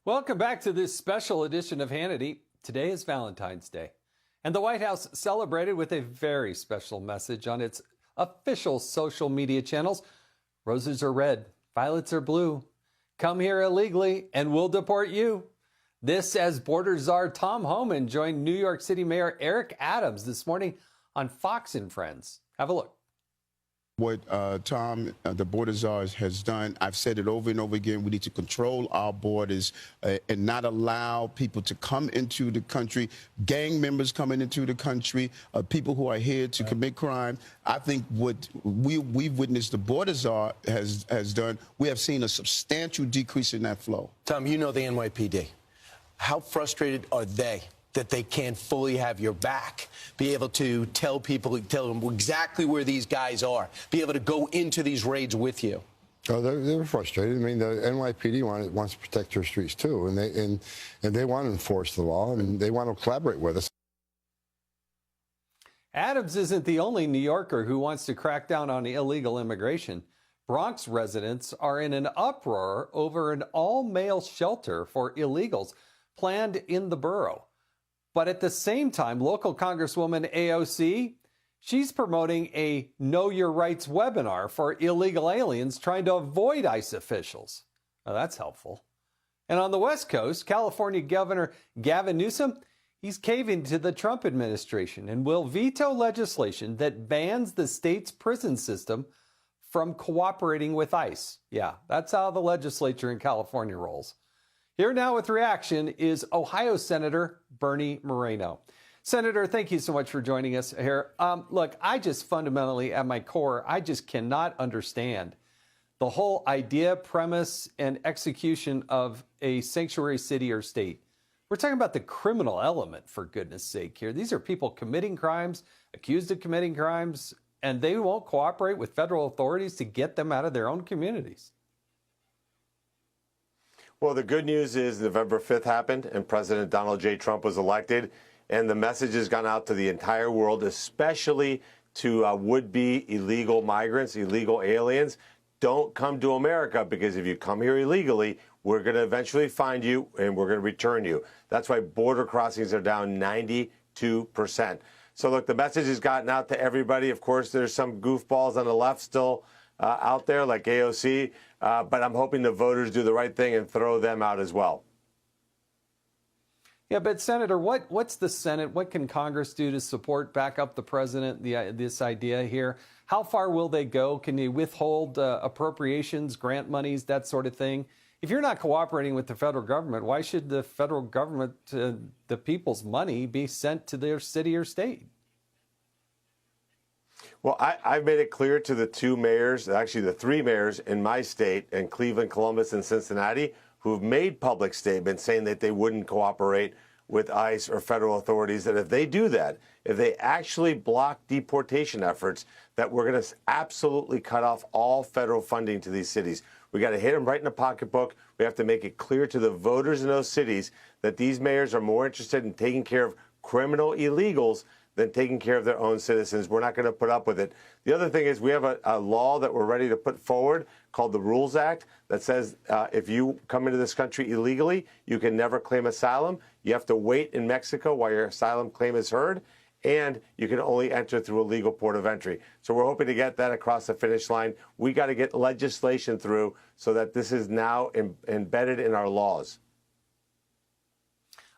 Welcome back to this special edition of Hannity. Today is Valentine's Day, and the White House celebrated with a very special message on its official social media channels. Roses are red, violets are blue. Come here illegally and we'll deport you. This as border czar Tom Homan joined New York City Mayor Eric Adams this morning on Fox and Friends. Have a look. What Tom, the border czar, has done, I've said it over and over again, we need to control our borders and not allow people to come into the country, gang members coming into the country, people who are here to commit crime. I think what we've witnessed the border czar has done, we have seen a substantial decrease in that flow. Tom, you know the NYPD. How frustrated are they that they can't fully have your back, be able to tell them exactly where these guys are, be able to go into these raids with you? Oh, they're frustrated. I mean, the NYPD wants to protect their streets too, and they want to enforce the law, and they want to collaborate with us. Adams isn't the only New Yorker who wants to crack down on illegal immigration. Bronx residents are in an uproar over an all-male shelter for illegals planned in the borough. But at the same time, local Congresswoman AOC, she's promoting a Know Your Rights webinar for illegal aliens trying to avoid ICE officials. Now, that's helpful. And on the West Coast, California Governor Gavin Newsom, he's caving to the Trump administration and will veto legislation that bans the state's prison system from cooperating with ICE. Yeah, that's how the legislature in California rolls. Here now with reaction is Ohio Senator Bernie Moreno. Senator, thank you so much for joining us here. Look, I just fundamentally, at my core, I just cannot understand the whole idea, premise, and execution of a sanctuary city or state. We're talking about the criminal element, for goodness sake here. These are people committing crimes, accused of committing crimes, and they won't cooperate with federal authorities to get them out of their own communities. Well, the good news is November 5th happened and President Donald J. Trump was elected, and the message has gone out to the entire world, especially to would-be illegal migrants, illegal aliens. Don't come to America, because if you come here illegally, we're going to eventually find you and we're going to return you. That's why border crossings are down 92%. So, look, the message has gotten out to everybody. Of course, there's some goofballs on the left still out there like AOC, but I'm hoping the voters do the right thing and throw them out as well. Yeah, but Senator, what's the Senate? What can Congress do to support, back up the president, this idea here? How far will they go? Can you withhold appropriations, grant monies, that sort of thing? If you're not cooperating with the federal government, why should the federal government, the people's money, be sent to their city or state? Well, I've made it clear to the two mayors, actually the three mayors in my state, in Cleveland, Columbus, and Cincinnati, who've made public statements saying that they wouldn't cooperate with ICE or federal authorities, that if they do that, if they actually block deportation efforts, that we're going to absolutely cut off all federal funding to these cities. We got to hit them right in the pocketbook. We have to make it clear to the voters in those cities that these mayors are more interested in taking care of criminal illegals than taking care of their own citizens. We're not going to put up with it. The other thing is we have a law that we're ready to put forward called the Rules Act that says if you come into this country illegally, you can never claim asylum. You have to wait in Mexico while your asylum claim is heard, and you can only enter through a legal port of entry. So we're hoping to get that across the finish line. We got to get legislation through so that this is now embedded in our laws.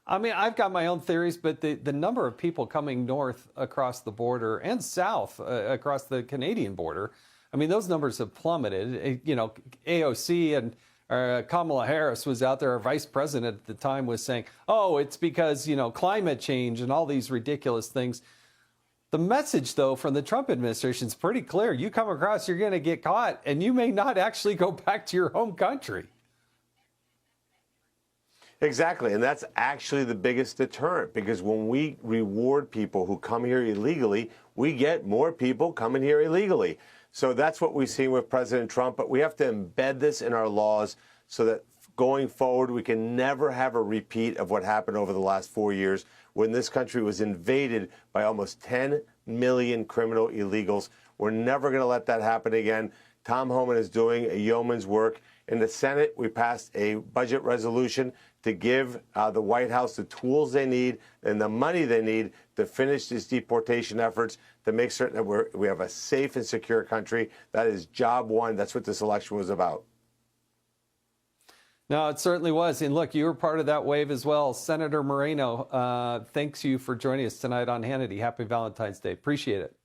I mean, I've got my own theories, but the number of people coming north across the border and south across the Canadian border, I mean, those numbers have plummeted. You know, AOC and Kamala Harris was out there, our vice president at the time was saying, oh, it's because, you know, climate change and all these ridiculous things. The message, though, from the Trump administration is pretty clear. You come across, you're going to get caught, and you may not actually go back to your home country. Exactly, and that's actually the biggest deterrent, because when we reward people who come here illegally, we get more people coming here illegally. So that's what we've seen with President Trump, but we have to embed this in our laws so that going forward we can never have a repeat of what happened over the last 4 years when this country was invaded by almost 10 million criminal illegals. We're never going to let that happen again. Tom Homan is doing a yeoman's work. In the Senate, we passed a budget resolution to give the White House the tools they need and the money they need to finish these deportation efforts, to make certain that we have a safe and secure country. That is job one. That's what this election was about. No, it certainly was. And look, you were part of that wave as well. Senator Moreno, thanks you for joining us tonight on Hannity. Happy Valentine's Day. Appreciate it.